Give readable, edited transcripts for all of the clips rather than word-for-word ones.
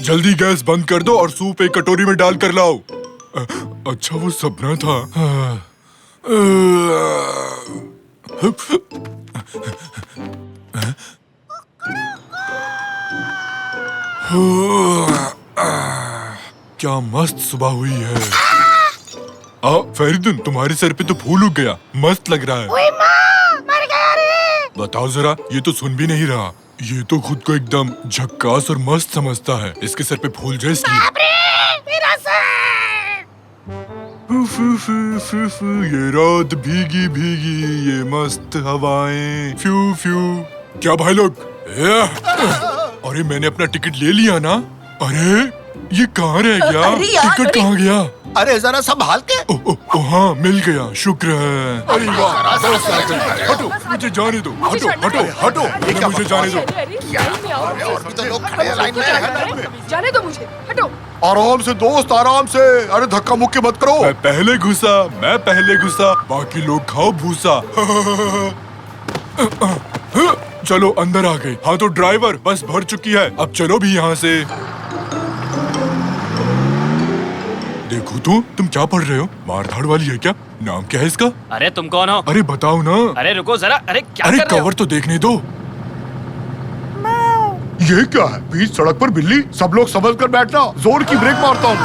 जल्दी गैस बंद कर दो और सूप एक कटोरी में डाल कर लाओ। अच्छा वो सपना था। क्या मस्त सुबह हुई है। फरीदुन, तुम्हारे सर पे तो फूल उग गया, मस्त लग रहा है। ओए माँ, मर गया रे। बताओ जरा, ये तो सुन भी नहीं रहा। ये तो खुद को एकदम झक्कास और मस्त समझता है। इसके सर पे फूल जो इसलिए। बाप रे, मेरा सर। ये रात भीगी भीगी, ये मस्त हवाएं, फ्यू फ्यू। क्या भाई लोग? अरे मैंने अपना टिकट ले लिया ना। अरे ये कहाँ रह गया? टिकट कहाँ गया? अरे जरा संभाल के। हाँ मिल गया, शुक्र है। अरे वाह, हटो, मुझे जाने दो। हटो हटो हटो, मुझे जाने दो। और भी तो लोग खड़े हैं लाइन में। जाने दो मुझे, हटो। आराम से दोस्त, आराम से। अरे धक्का मुक्की मत करो। मैं पहले घुसा, बाकी लोग खाओ भूसा। चलो अंदर आ गए। हाँ तो ड्राइवर, बस भर चुकी है, अब चलो भी यहाँ से। देखो तो, तुम क्या पढ़ रहे हो? मारधाड़ वाली है क्या? नाम क्या है इसका? अरे तुम कौन हो? अरे बताओ ना। अरे रुको जरा, अरे क्या अरे कर रहे हो? कवर तो देखने दो। ये क्या है? बीच सड़क पर बिल्ली। सब लोग समझ कर बैठना, जोर की ब्रेक मारता हूँ।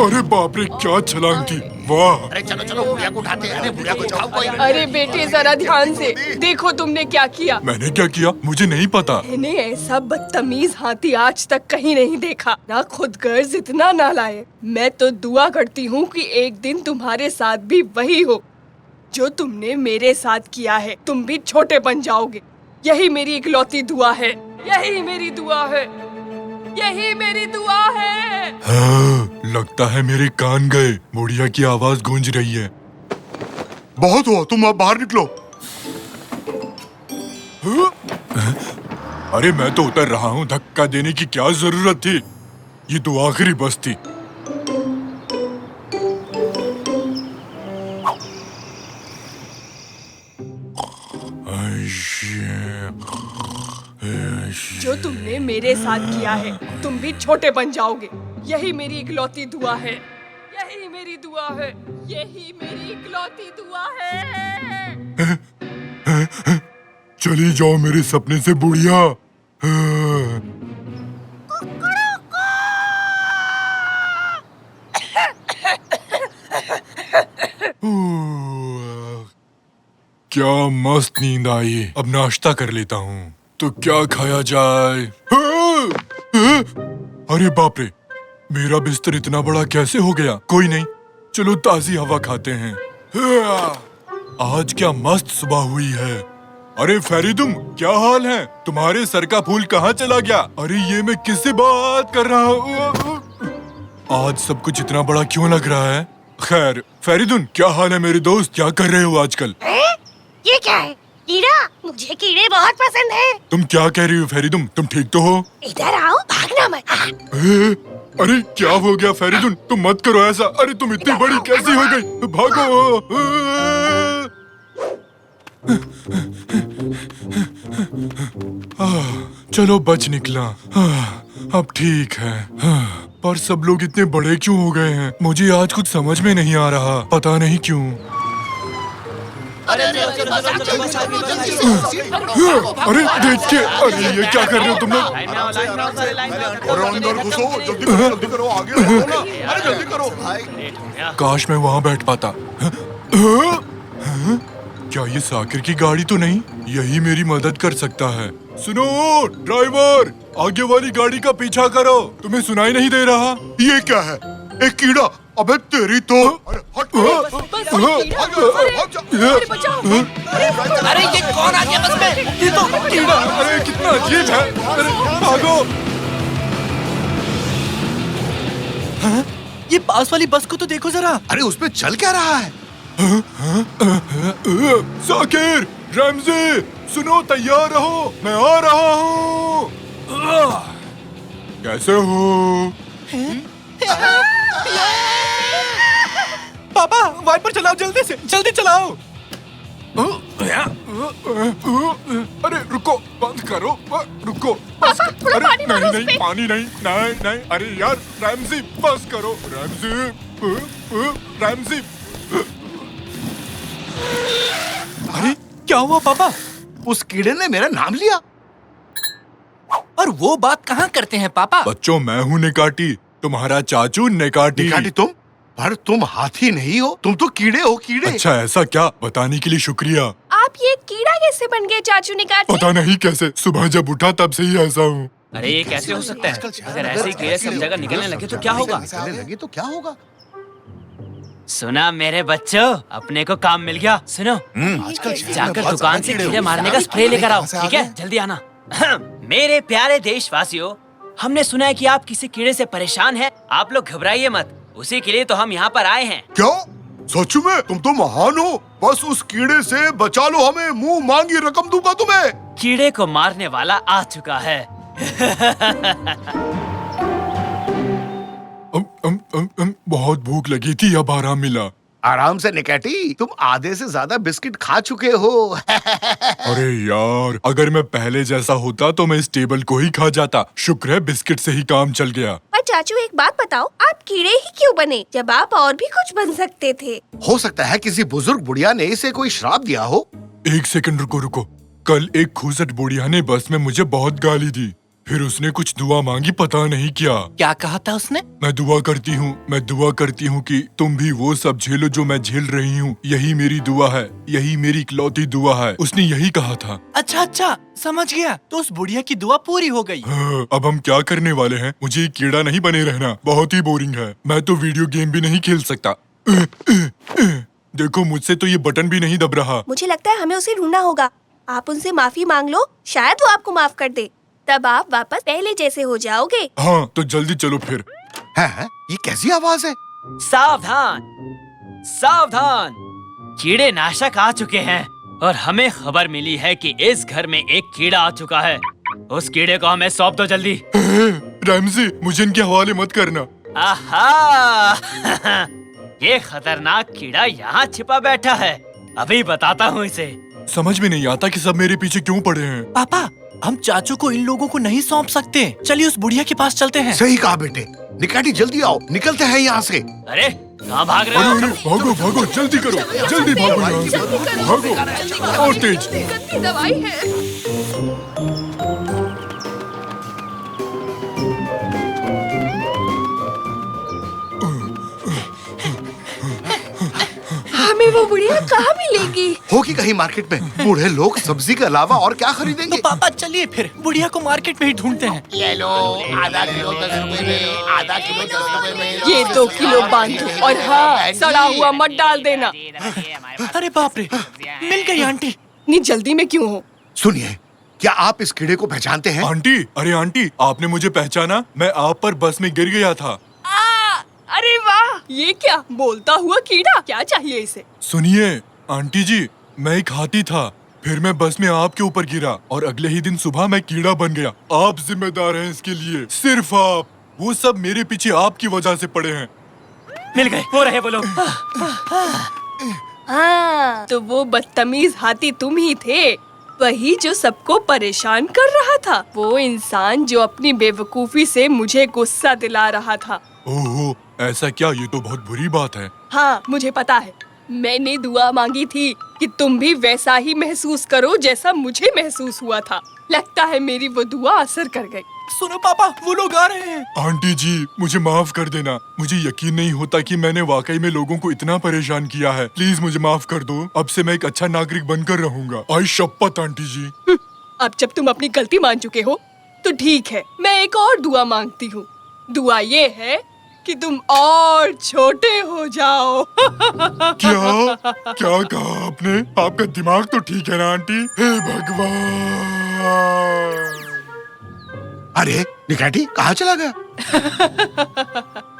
अरे बाप रे, क्या छलांग थी, वाह। अरे चलो चलो, बुढ़िया को उठाते हैं। अरे बुढ़िया को उठाओ कोई। अरे बेटे जरा ध्यान से देखो, तुमने क्या किया। मैंने क्या किया? मुझे नहीं पता। मैंने ऐसा बदतमीज हाथी आज तक कहीं नहीं देखा। ना खुद गर्ज इतना ना लाए। मैं तो दुआ करती हूँ कि एक दिन तुम्हारे साथ भी वही हो जो तुमने मेरे साथ किया है। तुम भी छोटे बन जाओगे। यही मेरी इकलौती दुआ है। यही मेरी दुआ है। यही मेरी दुआ है। हाँ, लगता है मेरे कान गए। बुढ़िया की आवाज गूंज रही है। बहुत हुआ, तुम अब बाहर निकलो। अरे मैं तो उतर रहा हूँ, धक्का देने की क्या जरूरत थी? ये तो आखिरी बस थी। जो तुमने मेरे साथ किया है, तुम भी छोटे बन जाओगे। यही मेरी इकलौती दुआ है। यही मेरी दुआ है। यही मेरी इकलौती दुआ है। चली जाओ मेरे सपने से बुढ़िया। क्या मस्त नींद आई। अब नाश्ता कर लेता हूँ। तो क्या खाया जाए? अरे बाप रे, मेरा बिस्तर इतना बड़ा कैसे हो गया? कोई नहीं, चलो ताजी हवा खाते हैं। आज क्या मस्त सुबह हुई है। अरे फरीदुम, क्या हाल है? तुम्हारे सर का फूल कहाँ चला गया? अरे ये मैं किससे बात कर रहा हूँ? आज सब कुछ इतना बड़ा क्यों लग रहा है? खैर फरीदुन, क्या हाल है मेरे दोस्त? क्या कर रहे हो आजकल? ये क्या है? कीड़ा? मुझे कीड़े बहुत पसंद है। तुम क्या कह रही हो फरीदुम? तुम ठीक तो हो? इधर आओ, भागना मत। अरे क्या हो गया फरीदुन? तुम मत करो ऐसा। अरे तुम इतनी बड़ी कैसी हो गई? भागो। चलो बच निकला। अब ठीक है। पर सब लोग इतने बड़े क्यों हो गए हैं? मुझे आज कुछ समझ में नहीं आ रहा, पता नहीं क्यों। अरे देख के, अरे ये क्या कर रहे हो तुम लोग? अरे अंदर घुसो, जल्दी करो, आगे बढ़ो ना। अरे जल्दी करो भाई। काश मैं वहाँ बैठ पाता। क्या ये साकिर की गाड़ी तो नहीं? यही मेरी मदद कर सकता है। सुनो ड्राइवर, आगे वाली गाड़ी का पीछा करो। तुम्हें सुनाई नहीं दे रहा? ये क्या है? एक कीड़ा। अबे तेरी तो। अरे हट। अरे बचाओ। अरे ये कौन आ गया बस में? ये तो कीड़ा। अरे कितना अजीब है। अरे भागो। ये पास वाली बस को तो देखो जरा। अरे उसमें चल क्या रहा है? साकिर, रमज़ी, सुनो, तैयार रहो, मैं आ रहा हूँ। कैसे हो? पापा वाइपर चलाओ, जल्दी से, जल्दी चलाओ। अरे रुको, बंद करो, रुको, बस। पापा, थोड़ा अरे पानी मारो नहीं उस नहीं, पे। पानी नहीं, नहीं नहीं, अरे यार रैमजी, बस करो, रैमजी, रैमजी। अरे क्या हुआ पापा? उस कीड़े ने मेरा नाम लिया। और वो बात कहाँ करते हैं पापा? बच्चों, मैं हूँ निकाटी, तुम्हारा चाचू निकाटी। निकाटी तुम? पर तुम हाथी नहीं हो, तुम तो कीड़े हो, कीड़े। अच्छा ऐसा क्या? बताने के लिए शुक्रिया। आप ये कीड़ा कैसे बन गए चाचू निकाटी? पता नहीं कैसे, सुबह जब उठा तब से ही ऐसा हूँ। अरे ये कैसे हो सकता है? अगर ऐसे ही कीड़े सब जगह निकलने लगे तो क्या होगा? निकलने लगे तो क्या होगा? सुना मेरे बच्चों, अपने को काम मिल गया। सुनो, आजकल जाकर दुकान से कीड़े मारने का स्प्रे लेकर आओ, ठीक है? जल्दी आना। मेरे प्यारे देशवासियों, हमने सुना है कि आप किसी कीड़े से परेशान हैं। आप लोग घबराइए मत, उसी के लिए तो हम यहाँ पर आए हैं। क्यों? सच में तुम तो महान हो। बस उस कीड़े से बचा लो हमें, मुंह मांगी रकम दूंगा तुम्हें। कीड़े को मारने वाला आ चुका है। बहुत भूख लगी थी, अब आराम मिला। आराम से निकाटी, तुम आधे से ज्यादा बिस्किट खा चुके हो। अरे यार, अगर मैं पहले जैसा होता तो मैं इस टेबल को ही खा जाता। शुक्र है बिस्किट से ही काम चल गया। पर चाचू एक बात बताओ, आप कीड़े ही क्यों बने जब आप और भी कुछ बन सकते थे? हो सकता है किसी बुजुर्ग बुढ़िया ने इसे कोई श्राप दिया हो। एक सेकंड रुको रुको। कल एक खूसट बुढ़िया ने बस में मुझे बहुत गाली दी, फिर उसने कुछ दुआ मांगी, पता नहीं क्या। क्या कहा था उसने? मैं दुआ करती हूँ कि तुम भी वो सब झेलो जो मैं झेल रही हूँ। यही मेरी दुआ है, यही मेरी इकलौती दुआ है। उसने यही कहा था। अच्छा, समझ गया। तो उस बुढ़िया की दुआ पूरी हो गई। हाँ, अब हम क्या करने वाले हैं? मुझे कीड़ा नहीं बने रहना, बहुत ही बोरिंग है। मैं तो वीडियो गेम भी नहीं खेल सकता। देखो, मुझसे तो ये बटन भी नहीं दब रहा। मुझे लगता है हमें उसे ढूंढना होगा। आप उनसे माफी मांग लो, शायद वो आपको माफ कर दे। तब आप वापस पहले जैसे हो जाओगे। हाँ, तो जल्दी चलो फिर। है? ये कैसी आवाज है? सावधान, सावधान, कीड़े नाशक आ चुके हैं और हमें खबर मिली है कि इस घर में एक कीड़ा आ चुका है। उस कीड़े को हमें सौंप दो जल्दी। रैमजी, मुझे इनके हवाले मत करना। आहा! ये खतरनाक कीड़ा यहाँ छिपा बैठा है। अभी बताता हूँ इसे। समझ में नहीं आता कि सब मेरे पीछे क्यों पड़े हैं। पापा, हम चाचू को इन लोगों को नहीं सौंप सकते। चलिए उस बुढ़िया के पास चलते हैं। सही कहा बेटे। निकाटी जल्दी आओ, निकलते हैं यहाँ से। अरे कहाँ भाग रहे अरे हो? अरे, भागो भागो, जल्दी करो, जल्दी भागो यहाँ से, भागो और तेज। गंदी दवाई है। हमें वो बुढ़िया कहाँ मिलेगी? होगी कहीं मार्केट में। बूढ़े लोग सब्जी के अलावा और क्या खरीदेंगे? तो पापा चलिए फिर बुढ़िया को मार्केट में ही ढूंढते हैं। ले लो, आधा किलो 10 रुपए में, आधा किलो 10 रुपए में। ये 2 किलो बांधो और हाँ, सड़ा हुआ मत डाल देना। अरे बाप रे, मिल गई आंटी। इतनी जल्दी में क्यों हो? सुनिए, क्या आप इस कीड़े को पहचानते हैं? आंटी, अरे आंटी, आपने मुझे पहचाना? मैं आप पर बस में गिर गया था। अरे वाह, ये क्या बोलता हुआ कीड़ा? क्या चाहिए इसे? सुनिए आंटी जी, मैं एक हाथी था, फिर मैं बस में आपके ऊपर गिरा और अगले ही दिन सुबह मैं कीड़ा बन गया। आप जिम्मेदार हैं इसके लिए, सिर्फ आप। वो सब मेरे पीछे आपकी वजह से पड़े हैं। मिल गए, वो रहे वो लोग। हाँ, तो वो बदतमीज हाथी तुम ही थे, वही जो सबको परेशान कर रहा था। वो इंसान जो अपनी बेवकूफी से मुझे गुस्सा दिला रहा था। ओहो, ऐसा क्या? ये तो बहुत बुरी बात है। हाँ, मुझे पता है। मैंने दुआ मांगी थी कि तुम भी वैसा ही महसूस करो जैसा मुझे महसूस हुआ था। लगता है मेरी वो दुआ असर कर गई। सुनो पापा, वो लोग आ रहे हैं। आंटी जी, मुझे माफ कर देना। मुझे यकीन नहीं होता कि मैंने वाकई में लोगों को इतना परेशान किया है। प्लीज मुझे माफ कर दो। अब से मैं एक अच्छा नागरिक बनकर रहूंगा। आई शपथ आंटी जी। अब जब तुम अपनी गलती मान चुके हो तो ठीक है, मैं एक और दुआ मांगती हूँ। दुआ ये है कि तुम और छोटे हो जाओ। क्या क्या कहा आपने? आपका दिमाग तो ठीक है ना आंटी? हे भगवान! अरे निकाटी कहाँ चला गया?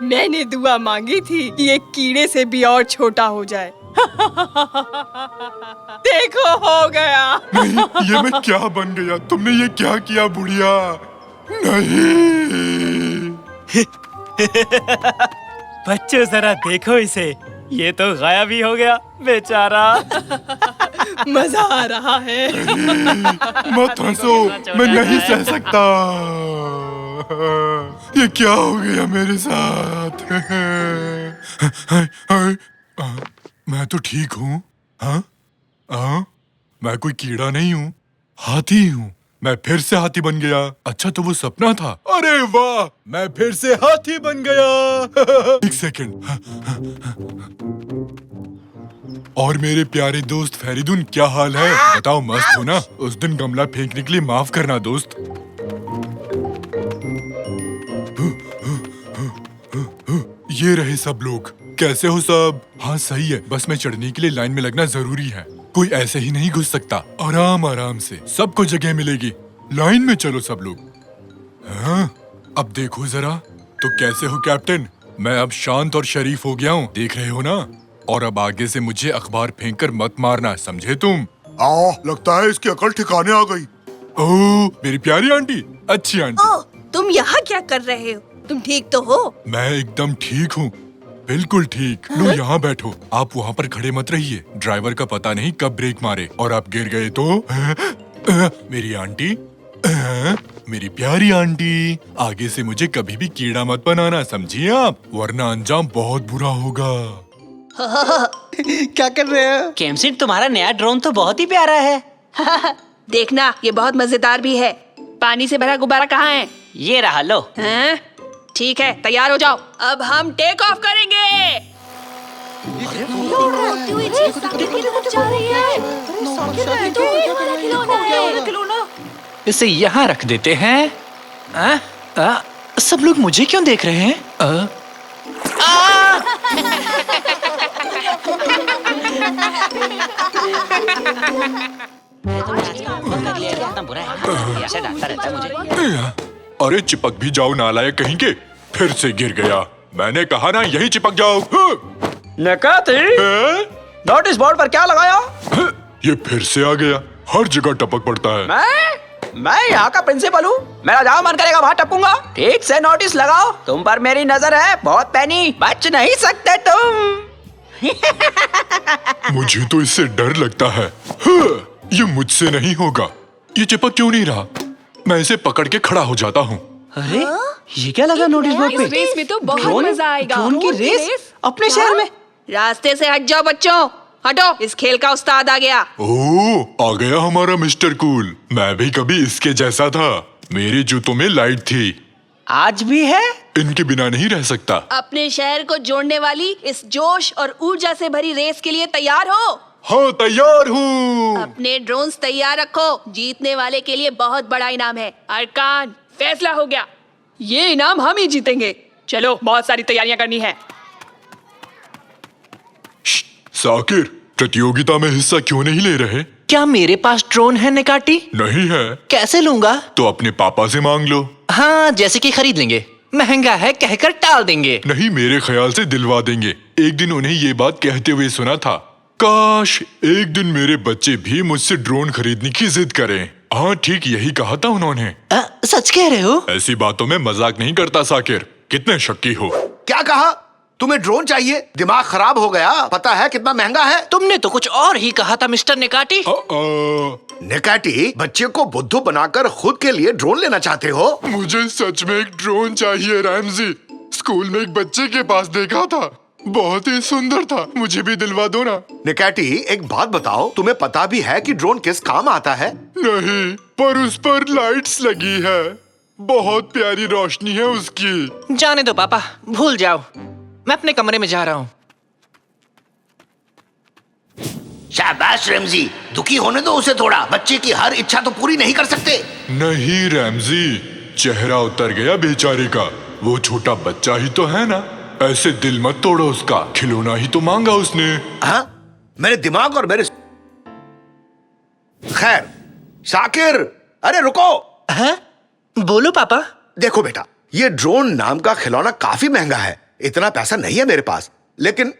मैंने दुआ मांगी थी कि एक कीड़े से भी और छोटा हो जाए। देखो, हो गया। नहीं, ये मैं क्या बन गया? तुमने ये क्या किया बुढ़िया? नहीं। बच्चों जरा देखो इसे, ये तो गायब ही हो गया बेचारा। मजा आ रहा है। मत हंसो, मैं नहीं सह सकता। ये क्या हो गया मेरे साथ? मैं तो ठीक हूँ। हाँ? हाँ? मैं कोई कीड़ा नहीं हूँ, हाथी हूँ। मैं फिर से हाथी बन गया। अच्छा तो वो सपना था। अरे वाह, मैं फिर से हाथी बन गया। एक सेकंड। और मेरे प्यारे दोस्त फेरिदुन, क्या हाल है? बताओ, मस्त हो ना? उस दिन गमला फेंकने के लिए माफ करना दोस्त। ये रहे सब लोग। कैसे हो सब? हाँ सही है, बस में चढ़ने के लिए लाइन में लगना जरूरी है। कोई ऐसे ही नहीं घुस सकता। आराम आराम से, सबको जगह मिलेगी। लाइन में चलो सब लोग। हाँ, अब देखो जरा। तो कैसे हो कैप्टन? मैं अब शांत और शरीफ हो गया हूँ, देख रहे हो ना? और अब आगे से मुझे अखबार फेंक कर मत मारना, समझे तुम? लगता है इसकी अकल ठिकाने आ गई। ओह, मेरी प्यारी आंटी, अच्छी आंटी। ओह, तुम यहाँ क्या कर रहे हो? तुम ठीक तो हो? मैं एकदम ठीक हूँ, बिल्कुल ठीक। लो यहाँ बैठो। आप वहाँ पर खड़े मत रहिए, ड्राइवर का पता नहीं कब ब्रेक मारे और आप गिर गए तो। मेरी आंटी, मेरी प्यारी आंटी, आगे से मुझे कभी भी कीड़ा मत बनाना, समझिए आप? वरना अंजाम बहुत बुरा होगा। क्या कर रहे हो? केमसिन, तुम्हारा नया ड्रोन तो बहुत ही प्यारा है। देखना, ये बहुत मजेदार भी है। पानी से भरा गुब्बारा कहाँ है? ये रहा लो। हैं? ठीक है, तैयार हो जाओ, अब हम टेक ऑफ करेंगे। इसे यहाँ रख देते हैं। सब लोग मुझे क्यों देख रहे हैं? इतना बुरा है, ऐसा डांटता रहता है मुझे। अरे चिपक भी जाओ नालायक कहीं के। फिर से गिर गया। मैंने कहा ना, यही चिपक जाओ। नकाती, नोटिस बोर्ड पर क्या लगाया? ये फिर से आ गया। हर जगह टपक पड़ता है। मैं यहाँ का प्रिंसिपल हूँ। मेरा जहाँ मन करेगा वहाँ टपूंगा। ठीक से नोटिस लगाओ। तुम पर मेरी नजर है, बहुत पैनी, बच नहीं सकते तुम। मुझे तो इससे डर लगता है। ये मुझसे नहीं होगा। ये चिपक क्यों नहीं रहा? मैं इसे पकड़ के खड़ा हो जाता हूँ। अरे ये क्या लगा नोटिस बोर्ड पे? इस रेस में तो बहुत मजा आएगा। ड्रोन की रेस अपने शहर में। रास्ते से हट जाओ बच्चों, हटो। इस खेल का उस्ताद आ गया। ओह, आ गया हमारा मिस्टर कूल। मैं भी कभी इसके जैसा था। मेरे जूतों में लाइट थी। आज भी है। इनके बिना नहीं रह सकता। अपने शहर को जोड़ने वाली इस जोश और ऊर्जा से भरी रेस के लिए तैयार हो? हाँ, तैयार हूँ। अपने ड्रोन्स तैयार रखो। जीतने वाले के लिए बहुत बड़ा इनाम है। अरकान, फैसला हो गया, ये इनाम हम ही जीतेंगे। चलो, बहुत सारी तैयारियां करनी है। साकिर, प्रतियोगिता में हिस्सा क्यों नहीं ले रहे? क्या मेरे पास ड्रोन है निकाटी? नहीं है कैसे लूंगा? तो अपने पापा से मांग लो। हाँ, जैसे कि खरीद लेंगे। महंगा है कहकर टाल देंगे। नहीं, मेरे ख्याल से दिलवा देंगे। एक दिन उन्हें ये बात कहते हुए सुना था। काश एक दिन मेरे बच्चे भी मुझसे ड्रोन खरीदने की जिद करें। हाँ, ठीक यही कहा था उन्होंने। सच कह रहे हो? ऐसी बातों में मजाक नहीं करता साकिर। कितने शक्की हो। क्या कहा? तुम्हें ड्रोन चाहिए? दिमाग खराब हो गया? पता है कितना महंगा है? तुमने तो कुछ और ही कहा था मिस्टर निकाटी। निकाटी, बच्चे को बुद्धू बनाकर खुद के लिए ड्रोन लेना चाहते हो? मुझे सच में एक ड्रोन चाहिए रैमजी। स्कूल में एक बच्चे के पास देखा था, बहुत ही सुंदर था। मुझे भी दिलवा दो ना। निकाटी, एक बात बताओ, तुम्हें पता भी है कि ड्रोन किस काम आता है? नहीं, पर उस पर लाइट्स लगी है। बहुत प्यारी रोशनी है उसकी। जाने दो पापा, भूल जाओ। मैं अपने कमरे में जा रहा हूँ। शाबाश रैमजी, दुखी होने दो उसे थोड़ा। बच्चे की हर इच्छा तो पूरी नहीं कर सकते। नहीं रैमजी, चेहरा उतर गया बेचारे का। वो छोटा बच्चा ही तो है ना। ऐसे दिल मत तोड़ो उसका। खिलौना ही तो मांगा उसने। हाँ? मेरे दिमाग और मेरे खैर। शाकिर, अरे रुको। हाँ? बोलो पापा। देखो बेटा, ये ड्रोन नाम का खिलौना काफी महंगा है। इतना पैसा नहीं है मेरे पास। लेकिन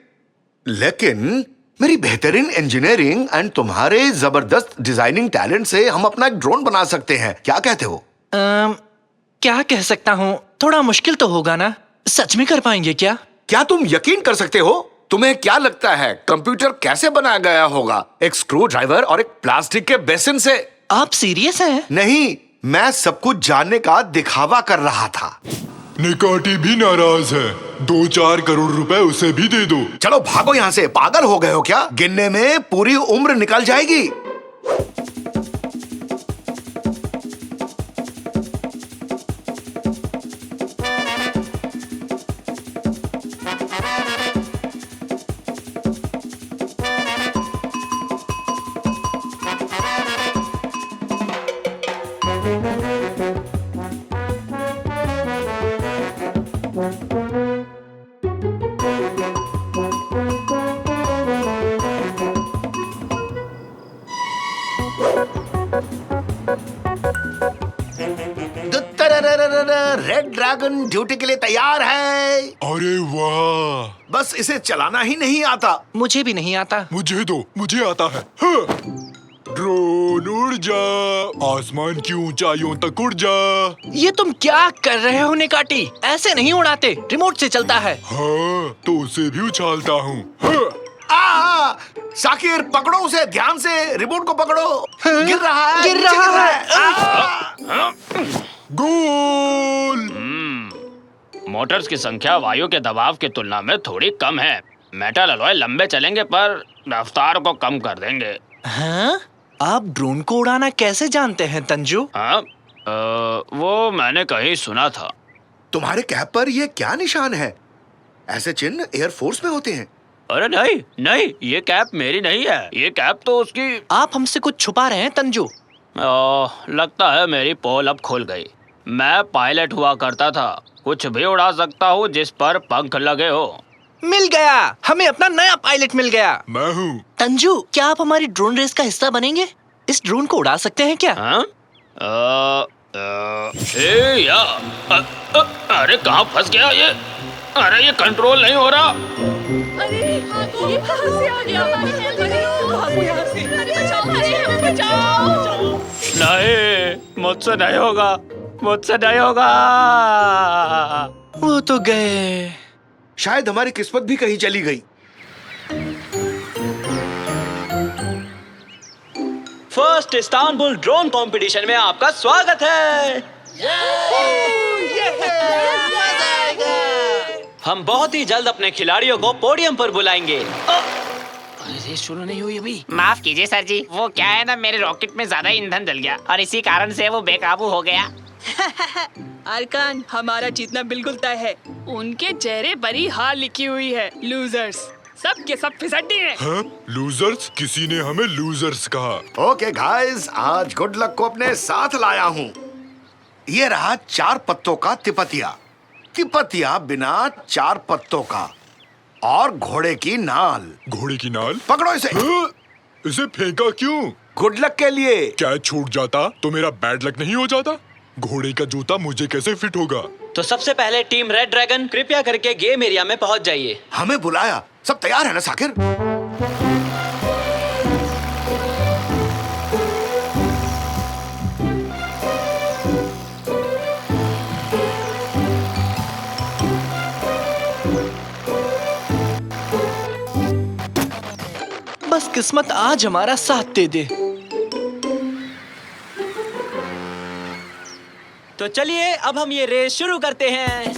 मेरी बेहतरीन इंजीनियरिंग एंड तुम्हारे जबरदस्त डिजाइनिंग टैलेंट से हम अपना एक ड्रोन बना सकते हैं। क्या कहते हो? क्या कह सकता हूँ, थोड़ा मुश्किल तो होगा ना। सच में कर पाएंगे क्या? क्या तुम यकीन कर सकते हो तुम्हें क्या लगता है कंप्यूटर कैसे बनाया गया होगा? एक स्क्रू ड्राइवर और एक प्लास्टिक के बेसिन से। आप सीरियस हैं? नहीं, मैं सब कुछ जानने का दिखावा कर रहा था। निकाटी भी नाराज है। 2-4 करोड़ रुपए उसे भी दे दो। चलो भागो यहाँ से, पागल हो गए हो क्या? गिनने में पूरी उम्र निकल जाएगी। रेड ड्रैगन ड्यूटी के लिए तैयार है। अरे वाह, बस इसे चलाना ही नहीं आता। मुझे भी नहीं आता। मुझे दो, मुझे आता है। हाँ। ड्रोन उड़ जा, आसमान की ऊंचाइयों तक उड़ जा। ये तुम क्या कर रहे हो निकाटी? ऐसे नहीं उड़ाते, रिमोट से चलता है। हाँ, तो उसे भी उछालता हूँ। हाँ। साकिर पकड़ो उसे, ध्यान से, रिमोट को पकड़ो। गिर रहा है, गिर नीचे रहा है। गोल। मोटर्स की संख्या वायु के दबाव की तुलना में थोड़ी कम है। मेटल अलॉय लंबे चलेंगे पर रफ्तार को कम कर देंगे। हाँ? आप ड्रोन को उड़ाना कैसे जानते हैं तंजू? हाँ, वो मैंने कहीं सुना था। तुम्हारे कैप पर ये क्या निशान है? ऐसे चिन्ह एयरफोर्स में होते हैं। अरे नहीं नहीं, ये कैप मेरी नहीं है, ये कैप तो उसकी। आप हमसे कुछ छुपा रहे हैं तंजू। लगता है मेरी पोल अब खुल गई। मैं पायलट हुआ करता था, कुछ भी उड़ा सकता हूँ जिस पर पंख लगे हो। मिल गया, हमें अपना नया पायलट मिल गया। मैं हूँ। तंजू, क्या आप हमारी ड्रोन रेस का हिस्सा बनेंगे? इस ड्रोन को उड़ा सकते हैं क्या? हाँ? अरे कहाँ फंस गया ये? अरे ये कंट्रोल नहीं हो रहा। अरे ये कहाँ से आ गया? भागो यहाँ से। अरे बचाओ। नहीं, मुझसे नहीं होगा, मुझसे नहीं होगा। वो तो गए। शायद हमारी किस्मत भी कहीं चली गई। फर्स्ट इस्तांबुल ड्रोन कंपटीशन में आपका स्वागत है। हम बहुत ही जल्द अपने खिलाड़ियों को पोडियम पर बुलाएंगे। अरे रेस शुरू नहीं हुई अभी। माफ कीजिए सर जी, वो क्या है ना, मेरे रॉकेट में ज्यादा ईंधन जल गया और इसी कारण से वो बेकाबू हो गया। अरकान, हमारा जीतना बिल्कुल तय है। उनके चेहरे बड़ी हार लिखी हुई है। लूजर्स, सब के सब फिसड्डी हैं। हाँ? लूजर्स? किसी ने हमें लूजर्स कहा। ओके गाइस, आज गुड लक को अपने साथ लाया हूँ। ये रहा 4 पत्तों का तिपतिया। तिपतिया बिना 4 पत्तों का, और घोड़े की नाल। घोड़े की नाल? पकड़ो इसे। हाँ? इसे फेंका क्यों? गुड लक के लिए। क्या छूट जाता तो मेरा बैड लक नहीं हो जाता? घोड़े का जूता मुझे कैसे फिट होगा? तो सबसे पहले टीम रेड ड्रैगन कृपया करके गेम एरिया में पहुंच जाइए। हमें बुलाया, सब तैयार है ना साकिर? बस किस्मत आज हमारा साथ दे दे। तो चलिए अब हम ये रेस शुरू करते हैं।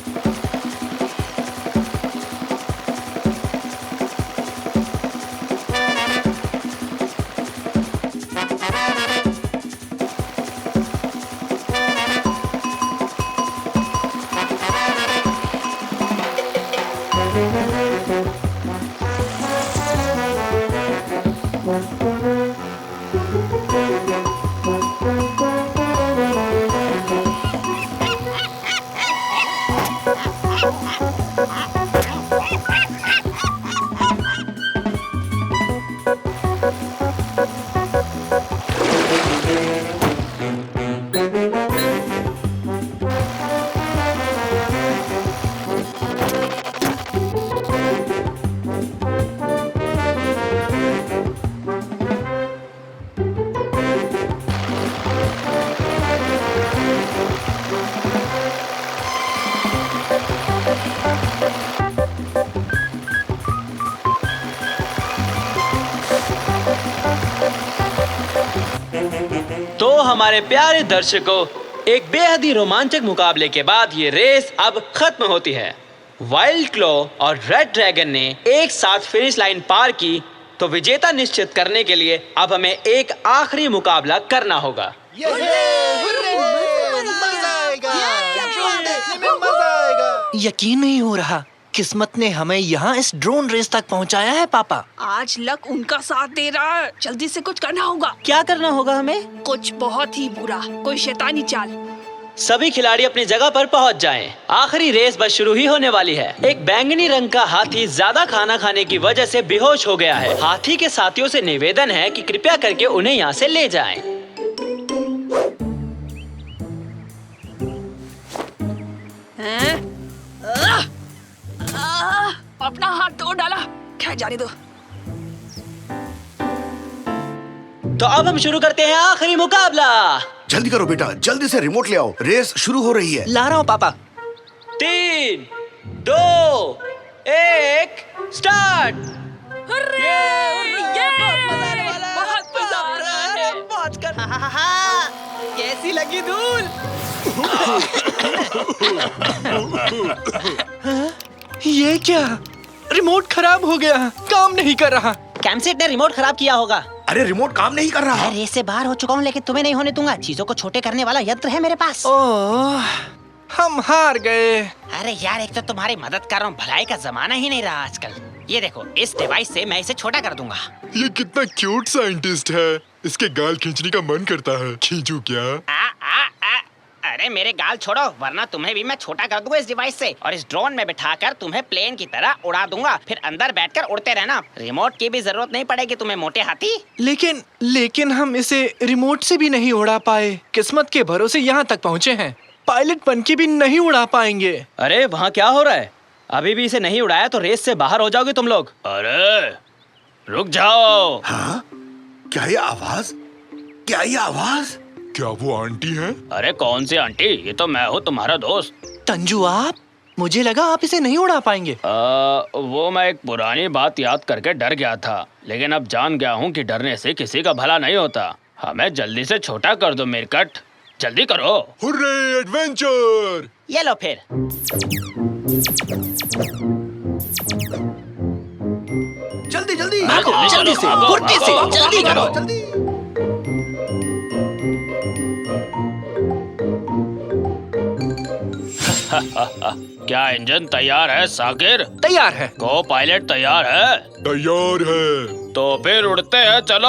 हमारे प्यारे दर्शकों, एक बेहद ही रोमांचक मुकाबले के बाद ये रेस अब खत्म होती है। वाइल्ड क्लॉ और रेड ड्रैगन ने एक साथ फिनिश लाइन पार की, तो विजेता निश्चित करने के लिए अब हमें एक आखिरी मुकाबला करना होगा। यकीन नहीं हो रहा, किस्मत ने हमें यहाँ इस ड्रोन रेस तक पहुँचाया है पापा। आज लक उनका साथ दे रहा है। जल्दी से कुछ करना होगा। क्या करना होगा हमें? कुछ बहुत ही बुरा, कोई शैतानी चाल। सभी खिलाड़ी अपनी जगह पर पहुंच जाएं। आखिरी रेस बस शुरू ही होने वाली है। एक बैंगनी रंग का हाथी ज्यादा खाना खाने की वजह से बेहोश हो गया है। हाथी के साथियों से निवेदन है कि कृपया करके उन्हें यहाँ से ले जाएं। अपना हाथ तोड़ डाला, खैर जाने दो। तो अब हम शुरू करते हैं आखिरी मुकाबला। जल्दी करो बेटा, जल्दी से रिमोट ले आओ, रेस शुरू हो रही है। ला रहा हूँ पापा। 3, 2, 1, स्टार्ट। कैसी लगी धूल? ये क्या? रिमोट खराब हो गया, काम नहीं कर रहा। कैमसेट ने रिमोट खराब किया होगा। अरे रिमोट काम नहीं कर रहा। रेस से बाहर हो चुका हूँ, लेकिन तुम्हें नहीं होने दूंगा। चीजों को छोटे करने वाला यंत्र है मेरे पास। ओह, हम हार गए। अरे यार, एक तो तुम्हारी मदद कर रहा हूँ, भलाई का जमाना ही नहीं रहा आजकल। ये देखो, इस डिवाइस से मैं इसे छोटा कर दूंगा। ये कितना क्यूट साइंटिस्ट है, इसके गाल खींचने का मन करता है। खींचूं क्या? अरे मेरे गाल छोड़ो, वरना तुम्हें भी मैं छोटा कर दूंगा इस डिवाइस से, और इस ड्रोन में बिठाकर तुम्हें प्लेन की तरह उड़ा दूंगा। फिर अंदर बैठकर उड़ते रहना। रिमोट की भी जरूरत नहीं पड़ेगी तुम्हें, मोटे हाथी। लेकिन हम इसे रिमोट से भी नहीं उड़ा पाए। किस्मत के भरोसे यहाँ तक पहुँचे हैं। पायलट बन के भी नहीं उड़ा पाएंगे। अरे वहाँ क्या हो रहा है? अभी भी इसे नहीं उड़ाया तो रेस से बाहर हो जाओगे तुम लोग। अरे रुक जाओ। हाँ? क्या ये आवाज? क्या ये आवाज? क्या वो आंटी है? अरे कौन सी आंटी? ये तो मैं हूँ, तुम्हारा दोस्त। तंजू, आप? मुझे लगा आप इसे नहीं उड़ा पाएंगे। वो मैं एक पुरानी बात याद करके डर गया था, लेकिन अब जान गया हूँ कि डरने से किसी का भला नहीं होता। हमें जल्दी से छोटा कर दो मेरकट, जल्दी करो। Hurray adventure! ये लो फिर। जल्दी जल्दी जल्दी से, फुर्ती से, जल्दी करो। जल्दी। क्या इंजन तैयार है साकिर? तैयार है। को पायलट तैयार है? तैयार है। तो फिर उड़ते हैं, चलो।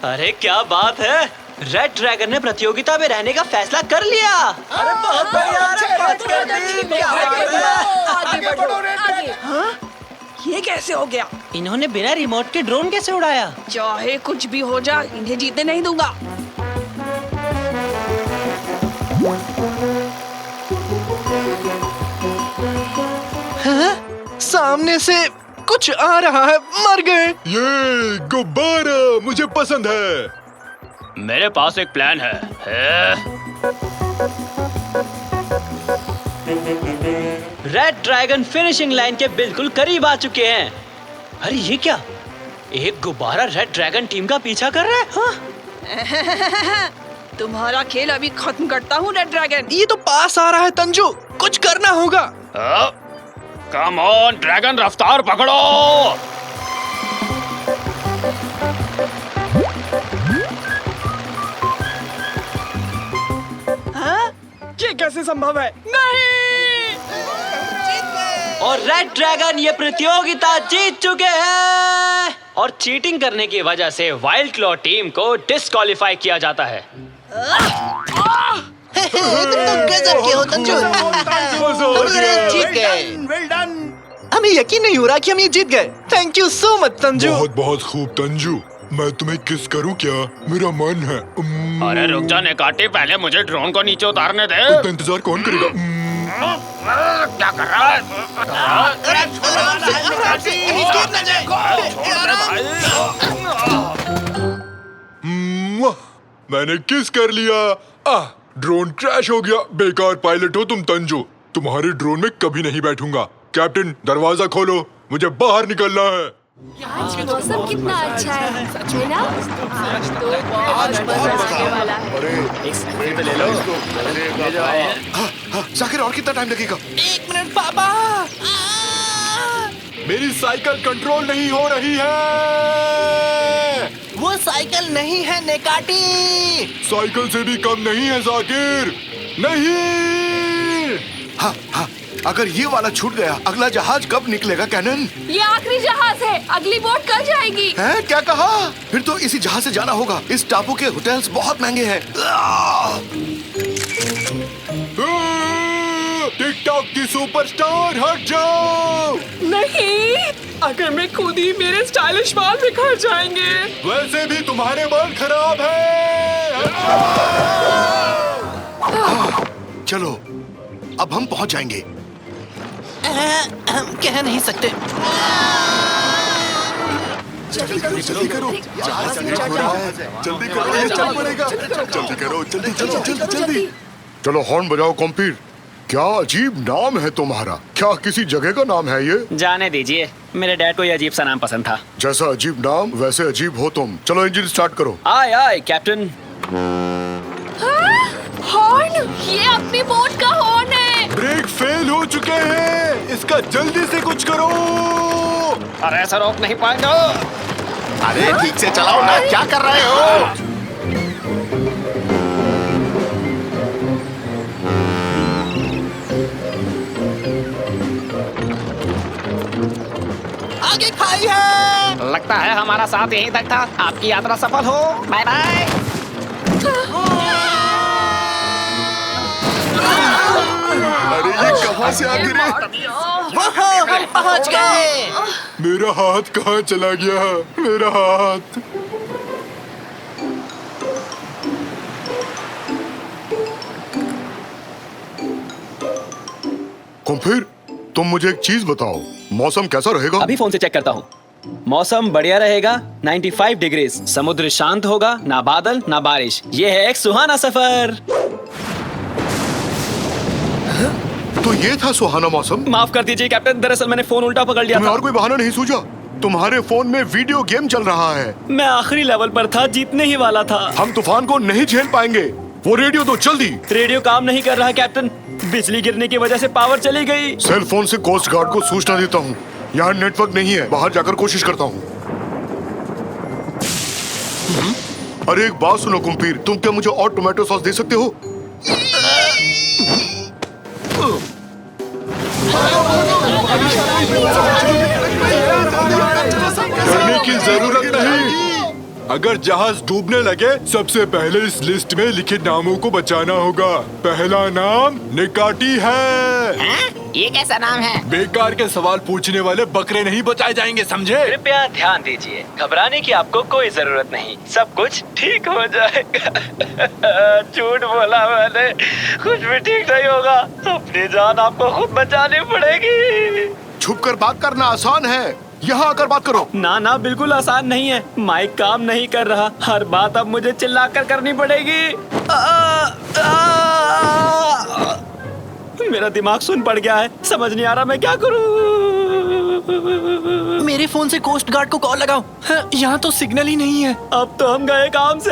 अरे क्या बात है, रेड ड्रैगन ने प्रतियोगिता में रहने का फैसला कर लिया। अरे बहुत ये कैसे हो गया? इन्होंने बिना रिमोट के ड्रोन कैसे उड़ाया? चाहे कुछ भी हो जाए, इन्हें जीतने नहीं दूंगा। सामने से कुछ आ रहा है, मर गए। ये गुब्बारा मुझे पसंद है। मेरे पास एक प्लान है। रेड ड्रैगन फिनिशिंग लाइन के बिल्कुल करीब आ चुके हैं। अरे ये क्या? एक गुब्बारा रेड ड्रैगन टीम का पीछा कर रहा है। हाँ? तुम्हारा खेल अभी खत्म करता हूँ रेड ड्रैगन। ये तो पास आ रहा है तंजू, कुछ करना होगा। कम ऑन ड्रैगन, रफ्तार पकड़ो। हाँ? ये कैसे संभव है? नहीं! और रेड ड्रैगन ये प्रतियोगिता जीत चुके हैं। और चीटिंग करने की वजह से वाइल्ड क्लॉ टीम को डिस्क्वालीफाई किया जाता है। गजब के हो तंजू। जीत गए। हमें यकीन नहीं हो रहा कि हम ये जीत गए। Thank you so much Tanju. बहुत बहुत खूब तंजू। मैं तुम्हें किस करूं क्या? मेरा मन है। अरे रुक जा नेकाटी, पहले मुझे ड्रोन को नीचे उतारने दे। इतना इंतजार कौन करेगा? क्या कर रहा है? मैंने किस कर लिया। ड्रोन क्रैश हो गया। बेकार पायलट हो तुम तंजू। तुम्हारे ड्रोन में कभी नहीं बैठूंगा। कैप्टन, दरवाजा खोलो, मुझे बाहर निकलना है। आज मौसम कितना अच्छा है ना? आज तो बहुत मजा आने वाला है। जाकिर और कितना टाइम लगेगा? 1 मिनट पापा। मेरी साइकिल कंट्रोल नहीं हो रही है। वो साइकिल नहीं है नेकाटी। साइकिल से भी कम नहीं है जाकिर। नहीं। हाँ हाँ, अगर ये वाला छूट गया अगला जहाज कब निकलेगा कैनन? ये आखिरी जहाज है, अगली बोट कल जाएगी। है क्या कहा? फिर तो इसी जहाज से जाना होगा। इस टापू के होटल्स बहुत महंगे हैं। टिकटॉक की सुपरस्टार हट जाओ। नहीं, अगर मैं खुद ही मेरे स्टाइलिश बाल बिखर जाएंगे। वैसे भी तुम्हारे बाल खराब है। चलो अब हम पहुंच जाएंगे। हम कह नहीं सकते। जल्दी करो, जल्दी करो, ये चल पड़ेगा। जल्दी करो, जल्दी जल्दी जल्दी जल्दी। चलो हॉर्न बजाओ कॉम्पीर। क्या अजीब नाम है तुम्हारा। क्या किसी जगह का नाम है ये? जाने दीजिए, मेरे डैड को ये अजीब सा नाम पसंद था। जैसा अजीब नाम वैसे अजीब हो तुम। चलो इंजन स्टार्ट करो। आए आए कैप्टन। हॉर्न, ये अपनी बोट का हॉर्न है। ब्रेक फेल हो चुके हैं। इसका जल्दी से कुछ करो। अरे ऐसा रोक नहीं पाएंगे। अरे ठीक से चलाओ ना, क्या कर रहे हो? आगे खाई है। लगता है हमारा साथ यहीं तक था। आपकी यात्रा सफल हो। Bye bye. अरे ये कहाँ से आ गिरे? हम पहुंच गए। मेरा हाथ कहाँ चला गया? मेरा हाथ। कॉम्पीर, तुम मुझे एक चीज बताओ, मौसम कैसा रहेगा? अभी फोन से चेक करता हूँ। मौसम बढ़िया रहेगा, 95 डिग्री। समुद्र शांत होगा, ना बादल ना बारिश। ये है एक सुहाना सफर। तो ये था सुहाना मौसम। माफ कर दीजिए कैप्टन, दरअसल मैंने फोन उल्टा पकड़ लिया तुम्हें था। और कोई बहाना नहीं सूझा? तुम्हारे फोन में वीडियो गेम चल रहा है। मैं आखिरी लेवल पर था, जीतने ही वाला था। हम तूफान को नहीं झेल पाएंगे। वो रेडियो तो जल्दी। रेडियो काम नहीं कर रहा कैप्टन, बिजली गिरने की वजह से पावर चली गई। सेल फोन से कोस्ट गार्ड को सूचना देता हूँ। यहाँ नेटवर्क नहीं है, बाहर जाकर कोशिश करता हूँ। अरे एक बात सुनो कुम्पीर, तुम क्या मुझे और टोमेटो सॉस दे सकते हो? करने की जरूरत नहीं। अगर जहाज डूबने लगे सबसे पहले इस लिस्ट में लिखे नामों को बचाना होगा। पहला नाम निकाटी है। हाँ? ये कैसा नाम है? बेकार के सवाल पूछने वाले बकरे नहीं बचाए जाएंगे, समझे? कृपया ध्यान दीजिए, घबराने की आपको कोई जरूरत नहीं, सब कुछ ठीक हो जाएगा। झूठ बोला मैंने, कुछ भी ठीक नहीं होगा। अपनी जान आपको खुद बचानी पड़ेगी। छुप कर बात करना आसान है, यहाँ आकर बात करो। ना ना, बिल्कुल आसान नहीं है। माइक काम नहीं कर रहा, हर बात अब मुझे चिल्लाकर करनी पड़ेगी। मेरा दिमाग सुन पड़ गया है, समझ नहीं आ रहा मैं क्या करूं। मेरे फोन से कोस्ट गार्ड को कॉल लगाओ। यहाँ तो सिग्नल ही नहीं है। अब तो हम गए काम से।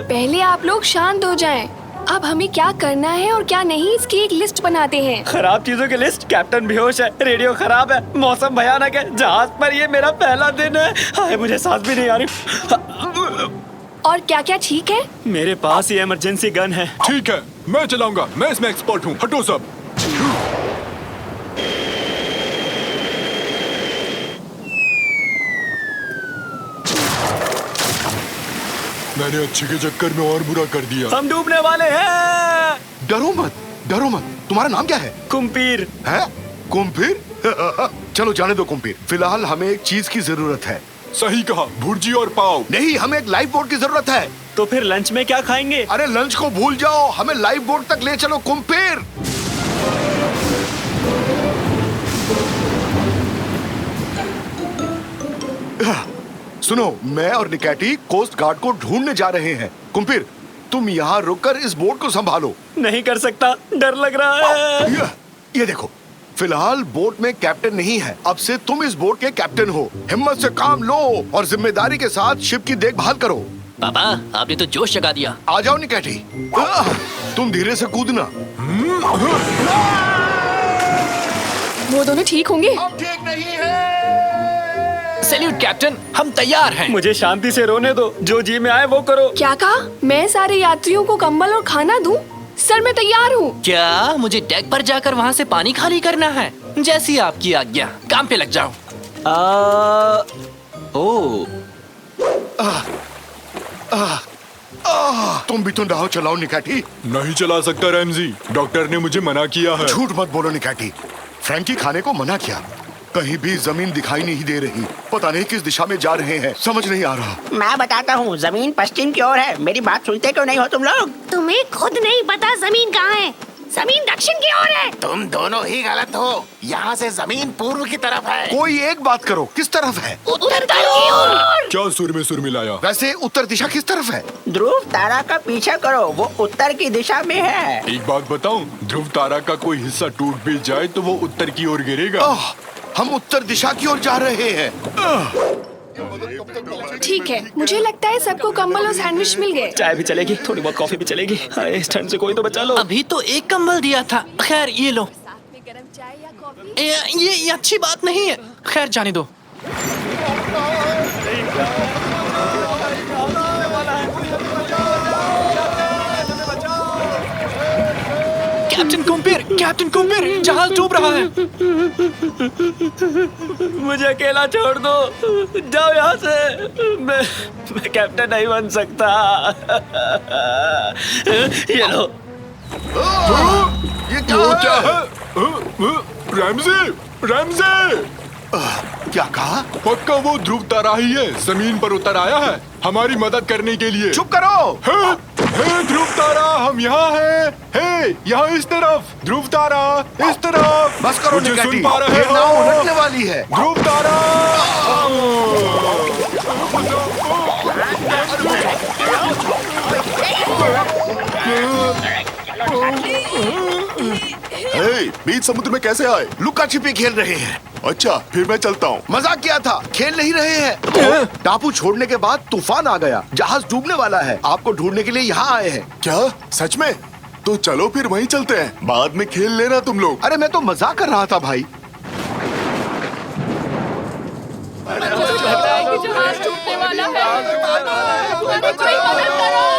पहले आप लोग शांत हो जाएं। अब हमें क्या करना है और क्या नहीं, इसकी एक लिस्ट बनाते हैं। खराब चीजों की लिस्ट। कैप्टन बेहोश है, रेडियो खराब है, मौसम भयानक है, जहाज पर ये मेरा पहला दिन है। हाय, मुझे सांस भी नहीं आ रही। और क्या क्या ठीक है? मेरे पास ये इमरजेंसी गन है। ठीक है, मैं चलाऊंगा, मैं इसमें एक्सपर्ट हूँ। हटो सब। मैंने अच्छे के चक्कर में और बुरा कर दिया। हम डूबने वाले हैं। डरो मत, डरो मत। तुम्हारा नाम क्या है? कुम्पीर। है? कुम्पीर? चलो जाने दो कुम्पीर। फिलहाल हमें एक चीज की जरूरत है। सही कहा, भुर्जी और पाव। नहीं, हमें एक लाइफ बोट की जरूरत है। तो फिर लंच में क्या खाएंगे? अरे लंच को भूल जाओ, हमें लाइफ बोट तक ले चलो कुम्पीर। सुनो, मैं और निकैटी कोस्ट गार्ड को ढूंढने जा रहे हैं। कुम्पीर, तुम यहाँ रुककर इस बोट को संभालो। नहीं कर सकता, डर लग रहा है। ये देखो, फिलहाल बोट में कैप्टन नहीं है। अब से तुम इस बोट के कैप्टन हो। हिम्मत से काम लो और जिम्मेदारी के साथ शिप की देखभाल करो। पापा, आपने तो जोश जगा दिया। आ जाओ निकैटी। तुम धीरे से कूदना। वो दोनों ठीक होंगे? अब ठीक नहीं है। सैल्यूट कैप्टन, हम तैयार हैं। मुझे शांति से रोने दो, जो जी में आए वो करो। क्या कहा? मैं सारे यात्रियों को कंबल और खाना दूं? सर मैं तैयार हूँ। क्या मुझे डेक पर जाकर वहाँ से पानी खाली करना है? जैसी आपकी आज्ञा, काम पे लग जाओ। ओ तुम भी तो नाव चलाओ निकैटी। नहीं चला सकता रैमजी, डॉक्टर ने मुझे मना किया है। झूठ मत बोलो निकैटी। फ्रैंकी खाने को मना किया। कहीं भी जमीन दिखाई नहीं दे रही। पता नहीं किस दिशा में जा रहे हैं, समझ नहीं आ रहा। मैं बताता हूँ, जमीन पश्चिम की ओर है। मेरी बात सुनते क्यों नहीं हो तुम लोग? तुम्हें खुद नहीं पता जमीन कहाँ है? जमीन दक्षिण की ओर है। तुम दोनों ही गलत हो। यहाँ से जमीन पूर्व की तरफ है। कोई एक बात करो, किस तरफ है? उत्तर की ओर। क्या सुर में सुर मिलाया? वैसे उत्तर दिशा किस तरफ है? ध्रुव तारा का पीछा करो, वो उत्तर की दिशा में है। एक बात बताऊं, ध्रुव तारा का कोई हिस्सा टूट भी जाए तो वो उत्तर की ओर गिरेगा। हम उत्तर दिशा की ओर जा रहे हैं। ठीक है, मुझे लगता है सबको कंबल और सैंडविच मिल गए। चाय भी चलेगी, थोड़ी बहुत कॉफी भी चलेगी। हाय, इस ठंड से कोई तो बचा लो। अभी तो एक कंबल दिया था। खैर ये लो। साथ में गरम चाय या कॉफी? ये अच्छी बात नहीं है। खैर जाने दो। कैप्टन कुम्पीर, जहाज डूब रहा है। मुझे अकेला छोड़ दो, जाओ यहाँ से। मैं कैप्टन नहीं बन सकता। ये लो। ये क्या है? Ramsay, Ramsay! क्या कहा? पक्का वो ध्रुव तारा ही है, जमीन पर उतर आया है हमारी मदद करने के लिए। चुप करो। हे ध्रुव तारा, हम यहाँ हैं। हे, यहाँ इस तरफ। ध्रुव तारा, इस तरफ। बस करो मुझे निकैटी, सुन पा रहे ये हो? नाव उलटने वाली है। ध्रुव तारा। बीच समुद्र में कैसे आए? लुका छिपी खेल रहे हैं। अच्छा, फिर मैं चलता हूँ। मजाक किया था, खेल नहीं रहे हैं। टापू छोड़ने के बाद तूफान आ गया, जहाज डूबने वाला है। आपको ढूंढने के लिए यहाँ आए हैं। क्या सच में? तो चलो फिर वहीं चलते हैं, बाद में खेल लेना तुम लोग। अरे मैं तो मजाक कर रहा था भाई। जहाज टूटने वाला है। हमारी कोई मदद करो।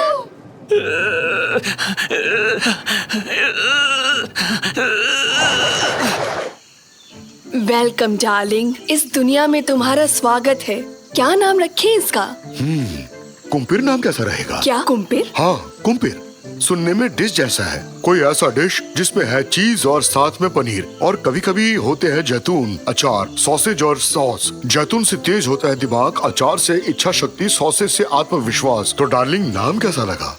वेलकम डार्लिंग, इस दुनिया में तुम्हारा स्वागत है। क्या नाम रखें इसका? कुम्पीर नाम कैसा रहेगा? क्या कुम्पीर? हाँ कुम्पीर, सुनने में डिश जैसा है। कोई ऐसा डिश जिसमें है चीज और साथ में पनीर, और कभी कभी होते हैं जैतून, अचार, सॉसेज और सॉस। जैतून से तेज होता है दिमाग, अचार से इच्छा शक्ति, सॉसेज से आत्मविश्वास। तो डार्लिंग नाम कैसा लगा?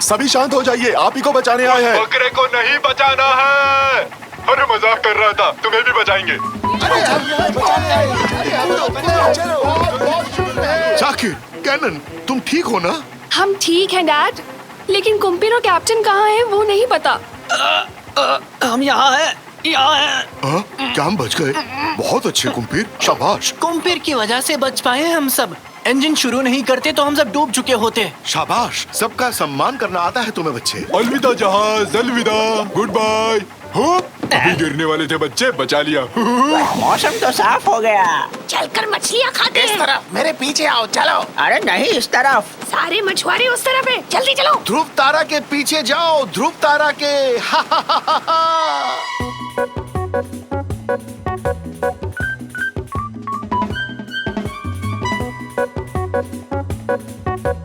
सभी शांत हो जाइए, आप ही को बचाने आए हैं। बकरे को नहीं बचाना है। अरे मजाक कर रहा था, तुम्हें भी बचाएंगे। जाकिर, कैनन, तुम ठीक हो ना? हम ठीक हैं डैड, लेकिन कुम्पीर और कैप्टन कहाँ हैं वो नहीं पता। हम यहाँ हैं, यहाँ हैं। हाँ? क्या हम बच गए? बहुत अच्छे कुम्पीर, शाबाश। कुम्पीर की वजह से बच पाए हम सब। इंजन शुरू नहीं करते तो हम सब डूब चुके होते। शाबाश, सबका सम्मान करना आता है तुम्हें बच्चे। अलविदा जहाज, अलविदा, गुड बाय। अभी गिरने वाले थे बच्चे, बचा लिया। मौसम तो साफ हो गया। चलकर मछलियाँ खाते इस हैं। तरफ, मेरे पीछे आओ, चलो। अरे नहीं, इस तरफ। सारे मछुआरे उस तरफ है, जल्दी चलो। ध्रुव तारा के पीछे जाओ, ध्रुव तारा के। हा हा हा हा हा। है